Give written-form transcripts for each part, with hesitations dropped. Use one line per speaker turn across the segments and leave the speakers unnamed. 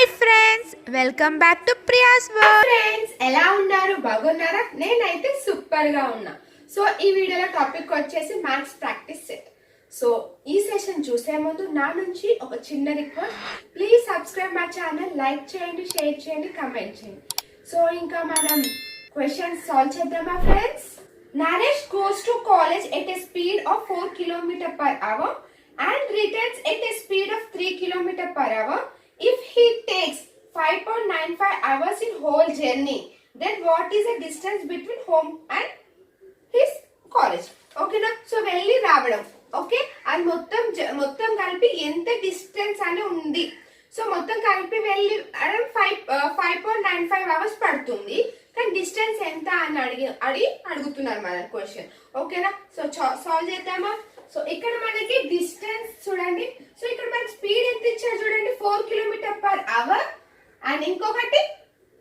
Hi friends, welcome back to Priya's world.
Friends ఎలా ఉన్నారు? బాగున్నారా? నేనైతే సూపర్ గా ఉన్నా. సో ఈ వీడియోలో టాపిక్ వచ్చేసి మ్యాథ్స్ ప్రాక్టీస్ సెట్. సో ఈ సెషన్ చూసే ముందు నా నుంచి ఒక చిన్న request, please subscribe my channel, like చేయండి, షేర్ చేయండి, కమెంట్ చేయండి. సో ఇంకా మనం క్వశ్చన్స్ సాల్వ్ చేద్దామా friends? Naresh goes to college at a speed of 4 km per hour and returns at a speed of 3 km per hour. If he takes 5.95 hours in whole journey, then what is the distance between home and his college? ఓకేనా? So వెళ్ళి రావడం, okay, అది మొత్తం కలిపి ఎంత distance అని ఉంది. So మొత్తం కలిపి వెళ్ళి 5.95 అవర్స్ పడుతుంది, కానీ డిస్టెన్స్ ఎంత అని అడుగుతున్నారు మన క్వశ్చన్. ఓకేనా? సో సాల్వ్ చేద్దామా? సో ఇక్కడ మనకి డిస్టెన్స్ చూడండి. సో ఇక్కడ మనకి స్పీడ్ ఎంత ఇచ్చారు చూడండి, 4 km/h అండ్ ఇంకొకటి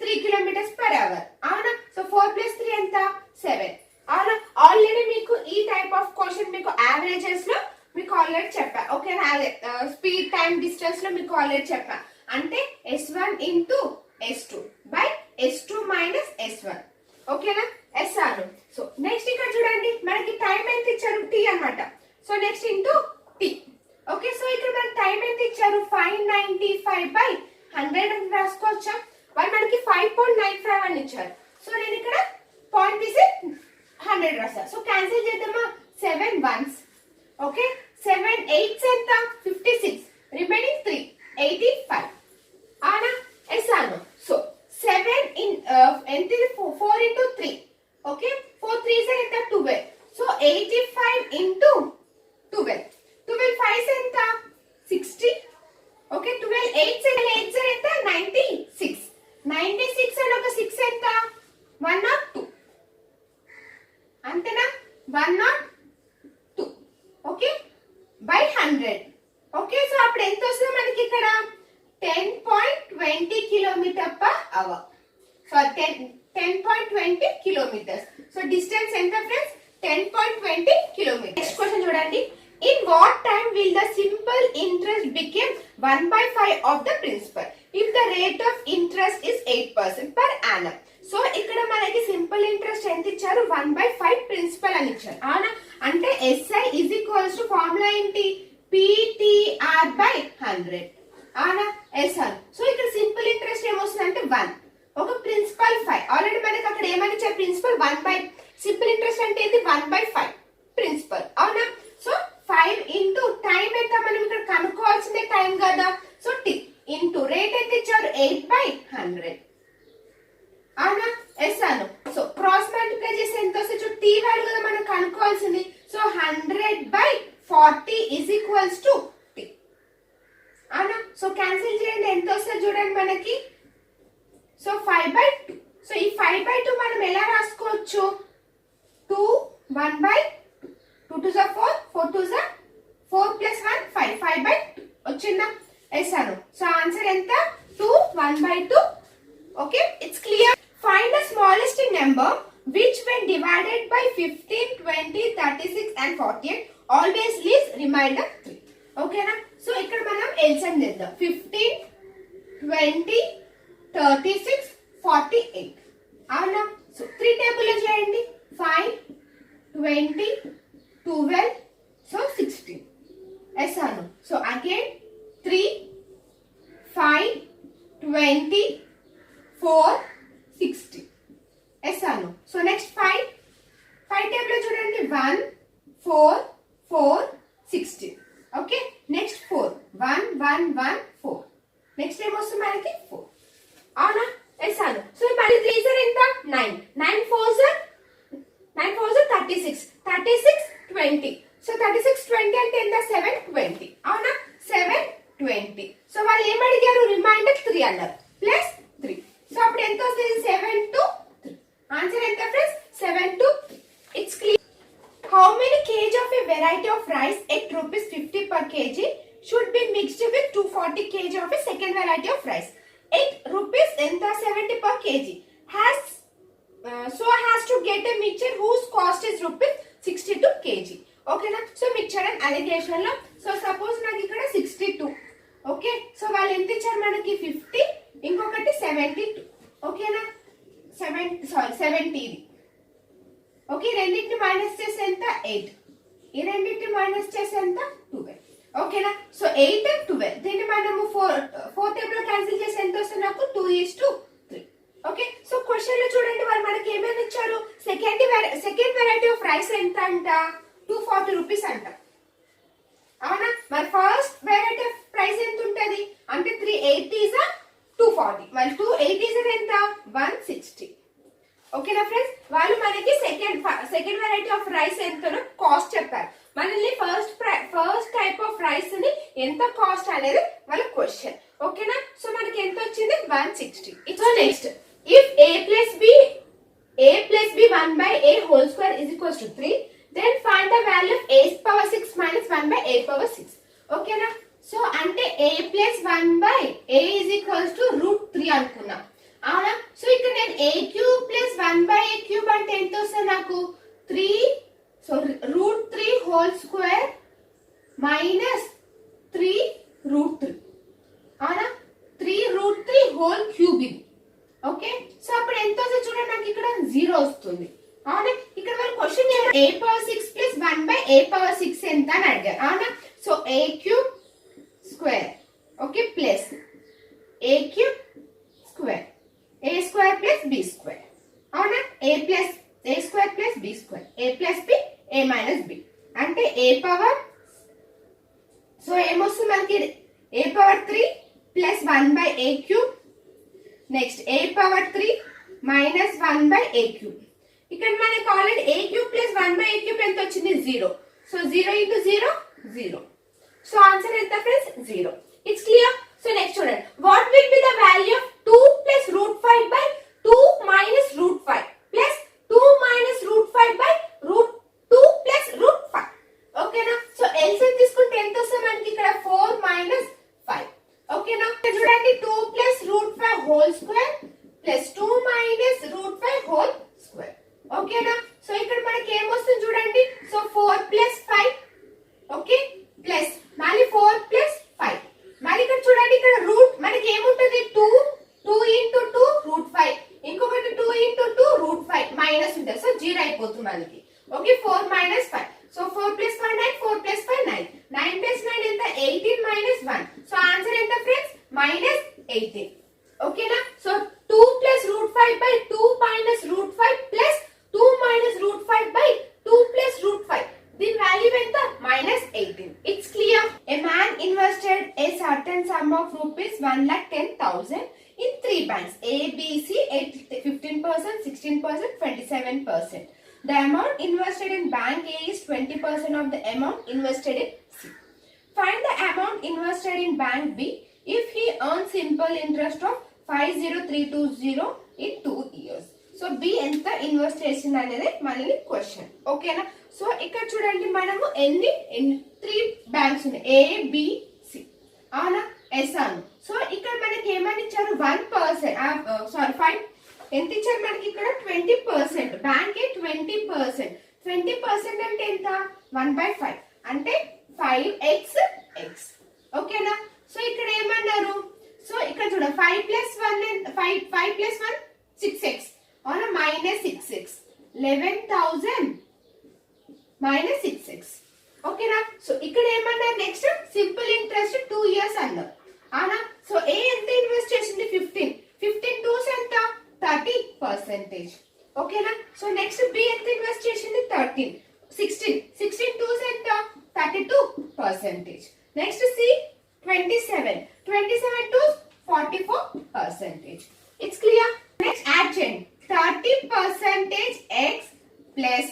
3 km/h. అవునా? సో 4 + 3 ఎంత? 7. అవునా? ఆల్రెడీ మీకు ఈ టైప్ ఆఫ్ క్వశ్చన్ మీకు యావరేజెస్ లో మీకు ఆల్రెడీ చెప్పా. ఓకేనా? అదే స్పీడ్ టైం డిస్టెన్స్ లో మీకు ఆల్రెడీ చెప్పా. అంటే S1 × S2 by S2 - S1. ఓకేనా? SR. సో నెక్స్ట్ ఇక్కడ చూడండి, మనకి టైం ఎంత ఇచ్చారు? T అన్నమాట. So next into T. Okay, so ఇక్కడ మనకి టైం ఎంత ఇచ్చారు? 595/100 అని రాసుకోవచ్చా? వాళ్ళు మనకి 5.95 అని ఇచ్చారు. సో నేను ఇక్కడ పాయింట్ తీసి 100 రాసా. సో క్యాన్సిల్ చేద్దామా? 7 ones. ఓకే, 7 8s ఎంత? 56. రిమైనింగ్ 3 85. అవునా? ఎసాను. సో 7 ఎంత? 4 × 3. ఓకే, 4 3s ఎంత? 12. సో 85 × 12. 12 5s ఎంత? 60. ఓకే, 12 8s ఎంత? 96. 96 అని ఒక 6 ఎంత? 102. అంతేనా? 102. Okay, by 100. ఓకే, సో అప్పుడు ఎంత వస్తుంది మనకి ఇక్కడ? 10.20 km/h. So 10.20 kilometers. So distance ఎంత ఫ్రెండ్స్? 10.20 km. నెక్స్ట్ క్వశ్చన్ చూడండి. In what time will the simple interest become 1/5 of the principal if the rate of interest is 8% per annum? So ఇక్కడ మనకి simple interest ఎంత ఇచ్చారు? 1/5 principal అని ఇచ్చారు. అవునా? అంటే SI = ఫార్ములా ఏంటి? PTR/100. అవునా? SR. సో ఇక్కడ సింపుల్ ఇంట్రెస్ట్ ఏమొస్తుంది అంటే 1, ఒక ప్రిన్సిపల్ 5. ఆల్రెడీ మనకి అక్కడ ఏమని ఇచ్చారు? ప్రిన్సిపల్ 1/, సింపుల్ ఇంట్రెస్ట్ అంటే ఏంటి? 1/5 ప్రిన్సిపల్. అవునా? సో 5 ఇంటూ టైం ఎంత? మనం ఇక్కడ కనుక్కోవాల్సిందే టైం కదా. సో T ఇంటూ రేట్ ఎంత ఇచ్చారు? 8/100. అవునా? ఎస్ అను. సో క్రాస్ మల్టిప్లై చేసి ఎంత వస్తుంది? T వాల్యూ కదా మనం కనుక్కోవాల్సింది. So 100/40 = T. అవునా? సో క్యాన్సిల్ చేయండి, ఎంత వస్తుంది చూడండి మనకి. సో 5/2. సో ఈ 5/2 మనం ఎలా రాసుకోవచ్చు? 2 1/2. 2 2s are 4, 4 2s are 4 + 1 5. 5/2 వచ్చిందా? ఎస్ అను. సో ఆన్సర్ ఎంత? 2 1/2. Okay, it's clear. Find the smallest number which when divided by 15, 20, 36 and 48 always leaves remainder 3. ఓకేనా? సో ఇక్కడ మనం LCM చేద్దాం. 15, 20, 36, 48. అవునా? సో 3 టేబుల్ లో చేయండి. 5, 20, 12, సో 16. ఎస్ అను. So again 3, 5, 20, 4, 60. ఎస్ అను. సో నెక్స్ట్ 5 టేబుల్ లో చూడండి. 1, 4, 4, 16. Okay, next 4 1 1 1 4. నెక్స్ట్ ఏమొస్తుంది మనకి? 4. అవునా? ఎస్ అను. సో మళ్ళీ 3s ఎంత? 9. 9 4s 36. 36 20. సో 36 20 అంటే ఎంత? 720. అవునా? 720. సో వాళ్ళు ఏం అడిగారు? రిమైండర్ 3 అన్నారు. ప్లస్ 3. సో అప్పుడు ఎంత వస్తుంది? 7 to 3. ఆన్సర్ ఎంత friends? 7 to 3. It's clear. How many kg of a variety of rice at ₹50 per kg should be mixed with 240 kg of a second variety of rice at ₹70 per kg has to get a mixture whose cost is ₹62 kg. ఓకేనా? So mixture and allegation లో so suppose నాకు ఇక్కడ 62 okay, so వాళ్ళు ఎంత ఇచ్చారు మనకి 50, ఇంకొకటి 72. ఓకేనా, 70 ఇది. ఓకే, రెండింటిని మైనస్ చేసి ఎంత 8, ఈ రెండింటిని మైనస్ చేసి ఎంత 12. ఓకేనా, సో 8 and 12 దీన్ని మనము 4 టేబుల్ క్యాన్సిల్ చేసి ఎంత వస్తుంది నాకు 2:3. ఓకే, సో క్వశ్చన్ లో చూడండి వాళ్ళు మనకి ఏమేమి ఇచ్చారు. సెకండ్ వెరైటీ ఆఫ్ రైస్ ఎంత అంట 240 రూపీస్ అంట. అవునా, మరి ఫస్ట్ వెరైటీ ఆఫ్ ప్రైస్ ఎంత ఉంటది అంటే 380 240, మరి 280 ఎంత 160. ఓకేనా ఫ్రెండ్స్, వాళ్ళు మనకి సెకండ్ వెరైటీ ఆఫ్ రైస్ ఎంతనో కాస్ట్ చెప్పారు. మనల్ని ఫస్ట్ టైప్ ఆఫ్ రైస్ ని ఎంత కాస్ట్ అనేది వాళ్ళ క్వశ్చన్. ఓకేనా, సో మనకి ఎంత వచ్చింది 160. So next, if a plus b 1 by a whole square is equals to 3, then find the value of a power 6 minus 1 by a power 6. ఓకేనా, so అంటే a plus 1 by a is equals to √3 అనుకున్నా. అవునా, so ఇక్కడ నేను a cube plus 1 by a cube అంటే ఎంత వస్తుంది నాకు 3, సో √3 whole square minus 3 √3. అవునా, 3 √3 whole cube ఇది. ఓకే, సో అప్పుడు ఎంత వస్తుంది చూడండి, నాకు ఇక్కడ 0 వస్తుంది. అవునా, ఇక్కడ మన question a power 6 plus 1 by a power 6 ఎంత అని అడిగారు. అవునా, so a cube square, okay, plus a cube square, a square plus b square. అవునా, a square plus b square, a plus b, a minus b అంటే a power, so ఏమొస్తుంది మనకి a power 3 plus 1 by a cube, next a power 3 minus 1 by a cube. ఇక్కడ మనకి already a cube plus 1 by a cube ఎంత వచ్చింది 0, so 0 into 0 0. So answer ఎంత friends 0. It's clear. So next చూడండి, what will be the value of 2 plus √5 by 2 minus √5 plus 2 minus √5 by √2 plus √5. ఓకేనా, so LCM తీసుకుంటే ఎంత వస్తుంది మనకి ఇక్కడ 4 minus 5. ఓకేనా, చూడండి 2 plus √5 whole square plus 2 minus √5 whole square. ఓకేనా, సో ఇక్కడ మనకి ఏమొస్తుంది చూడండి, సో 4 plus 5, ఓకే, ప్లస్ మళ్ళీ 4 plus 5, మళ్ళీ ఇక్కడ చూడండి ఇక్కడ రూట్ మనకి ఏముంటది 2 into 2 √5, ఇంకొకటి 2 into 2 √5 మైనస్ ఉంటుంది, సో 0 అయిపోతుంది మనకి. Okay, 4 minus 5, so 4 plus 5 9, 4 plus 5 9, 9 plus 9 ఎంత 18 minus 1, సో ఆన్సర్ ఎంత ఫ్రెండ్స్ -18. ఓకేనా, so 2 plus √5 by 2 minus √5 plus 2 minus √5 by 2 plus √5, దీని వాల్యూ ఎంత -18. It's clear. A man invested a certain sum of rupees 1,10,000 in 3 banks A, B, C at 15%, 16%, 27%. The amount invested in bank A is 20% of the amount invested in C. Find the amount invested in bank B if he earns simple interest of 50320 in 2 years. So B ఎంత invest చేసింది అనేది మనకి question. ఓకేనా, so ఇక్కడ చూడండి మనము ఎన్ని 3 banks ఉన్నాయి ఏ బి సి. అవునా, ఎస్ అను. సో ఇక్కడ మనకి ఏమని ఇచ్చారు 1%, సారీ 5 ఎంత ఇచ్చారు మనకి ఇక్కడ 20%, బ్యాంక్ ఏ 20%. 20% అంటే ఎంత 1/5 అంటే 5x x. ఓకేనా, సో ఇక్కడ ఏమన్నారు, సో ఇక్కడ చూడండి 5 plus 1 5 plus 1 6x on a -6x, 11,000 -6x. ఓకేనా, సో ఇక్కడ ఏమన్నారు నెక్స్ట్ సింపుల్ ఇంట్రెస్ట్ 2 years అన్నారు. అవునా, సో ఏ ఎంత ఇన్వెస్ట్ చేసింది 15 2s ఎంత 30%. ఓకేనా, సో నెక్స్ట్ బి ఎంత ఇన్వెస్ట్ చేసింది 13 16 2s ఎంత 32%. Next C 27 2s 44%. It's clear. Next add చేయండి 30% x ప్లస్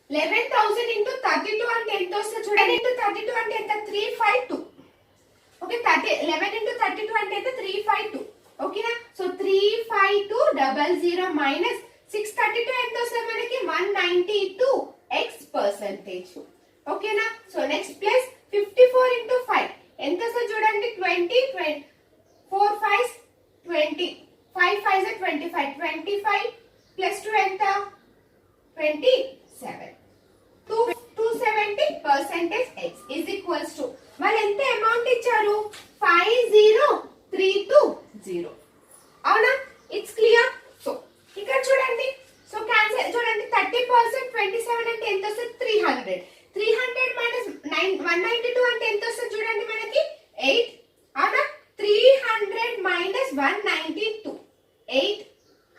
11,000 into 32 అంటే ఎంత వస్తుంది చూడండి, into 32 అంటే ఎంత 352. ఓకే, 11 into 32 అంటే ఎంత 352. ఓకేనా, సో 35200 మైనస్ 632 ఎంత వస్తుంది మనకి 192x%. ఓకేనా, సో నెక్స్ట్ ప్లస్ 54 into 5 ఎంత వస్తుంది చూడండి 20 4 5 20 5 5 25 25 plus 2 ఎంత 27. 270% x is equals to వాళ్ళు ఎంత అమౌంట్ ఇచ్చారు 50,320 అవునా ఇట్స్ క్లియర్ సో ఇక్కడ చూడండి సో క్యాన్సిల్ చూడండి 30% 27 అంటే ఎంత వస్తుంది 300 మైనస్ 192 అంటే ఎంత వస్తుంది చూడండి మనకి 8 అవునా 300 minus 192 8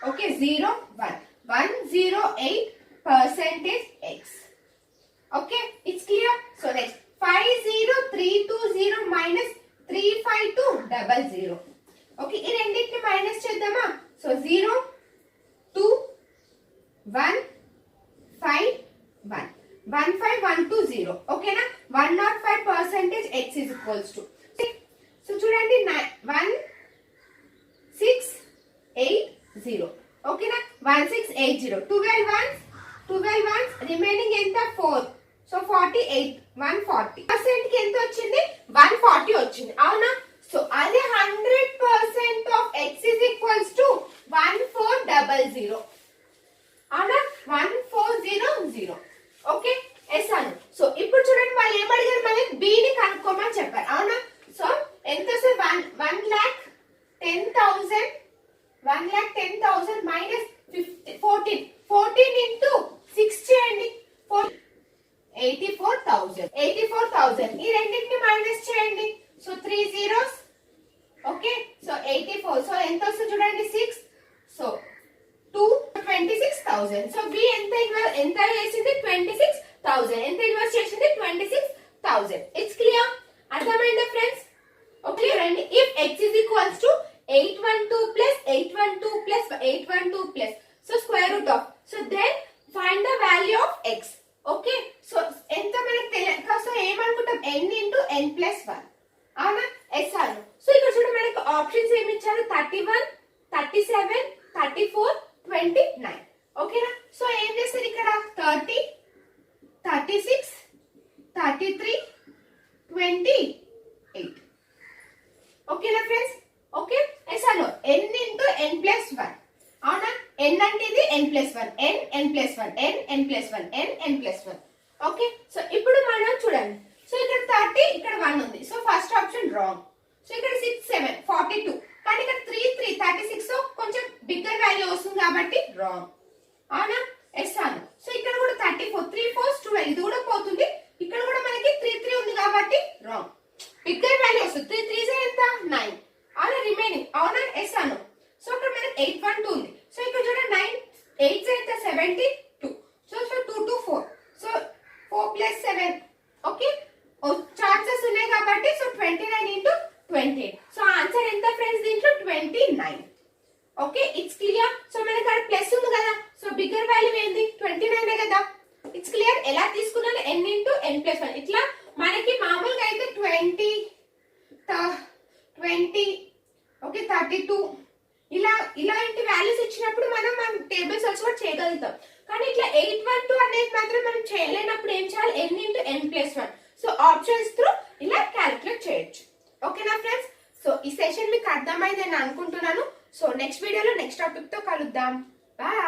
okay 0 1 108% x okay it's clear so next 50320 minus 35200 okay ఈ రెండింటిని మైనస్ చేద్దామా సో 0 2 1 5 1 15120 ఓకేనా 105% x is equals to so చూడండి 1680 ఓకేనా 1680 12 ones రిమైనింగ్ ఎంత 4 సో 48 140% కి ఎంత వచ్చింది 140 వచ్చింది అవునా సో అదే 100% of x is equals to 1400 అవునా 1400 ఓకే ఎస్ అను సో ఇప్పుడు చూడండి వాళ్ళు ఏం అడిగారు మనకి b ని కనుక్కోమని చెప్పారు అవునా సో ఎంత వస్తుంది 1,10,000 మైనస్ 14 ఇంటూ 6 చేయండి 84,000 ఈ రెండింటిని మైనస్ చేయండి so 3 zeros okay so 84 so ఎంత వస్తుంది చూడండి 6 సో 26,000 సో b ఎంత చేసింది 26,000 ఎంత ఇన్వెస్ట్ చేసింది 26,000 ఇట్స్ క్లియర్ అర్థమైందా ఫ్రెండ్స్ ఓకే రండి if x is equals to 812 plus 812 plus 812 plus so square root of so then find the value of x okay so ఎంత మనకి తెలియక సో ఏమనుకుంటాం n into n plus 1 అవునా s అను so ఇక్కడ చూడండి మనకి ఆప్షన్స్ ఏమి ఇచ్చారు 31 37 34 29 ఓకేనా సో ఏం చేస్తారు ఇక్కడ 30 36 33 28 ఓకేనా ఫ్రెండ్స్ ఓకే ఎస్ అను n into n plus 1 అవునా n అంటే ఇది n plus 1 n plus 1 n plus 1 n plus 1 okay so ఇప్పుడు మనం చూడండి సో ఇక్కడ 30 ఇక్కడ 1 ఉంది so first option wrong so ఇక్కడ 6 7 42 కానీ ఇక్కడ 3 36 సో కొంచెం బిగ్గర్ వాల్యూ వస్తుంది కాబట్టి రాంగ్ అవునా ఎస్ అను సో ఇక్కడ కూడా 34 3 4 12 ఇది కూడా పోతుంది ఇక్కడ కూడా మనకి 3 ఉంది కాబట్టి రాంగ్ బిగ్గర్ వాల్యూ వస్తుంది 3 3 ఎంత 9 అవునా రిమైనింగ్ అవునా ఎస్ అను సో ఇక్కడ మనకి 812 ఉంది సో ఇక్కడ చూడండి 9 8 ఎంత 72 so 2 2 4 so 4 plus 7 okay chances ఉన్నాయి కాబట్టి సో 29 into 28 సో ఆన్సర్ ఎంత ఫ్రెండ్స్ దీంట్లో 29 ఓకే ఇట్స్ క్లియర్ సో మనకి అక్కడ ప్లస్ ఉంది కదా సో బిగ్గర్ వాల్యూ ఏంది 29 కదా ఇట్స్ క్లియర్ ఎలా తీసుకున్నాను n into n plus 1 ఇట్లా మనకి మామూలుగా అయితే 20 ఓకే 32 ఇలాంటి వాల్యూస్ ఇచ్చినప్పుడు మనం టేబుల్స్ వచ్చి కూడా చేయగలుగుతాం కానీ ఇట్లా 812 అనేది మాత్రం మనం చేయలేనప్పుడు ఏం చేయాలి n into n plus 1 so options through ఇలా క్యాలిక్యులేట్ చేయొచ్చు ఓకేనా ఫ్రెండ్స్ సో ఈ సెషన్ మీకు అర్థమైందని అనుకుంటున్నాను సో నెక్స్ట్ వీడియోలో నెక్స్ట్ టాపిక్ తో కలుద్దాం బాయ్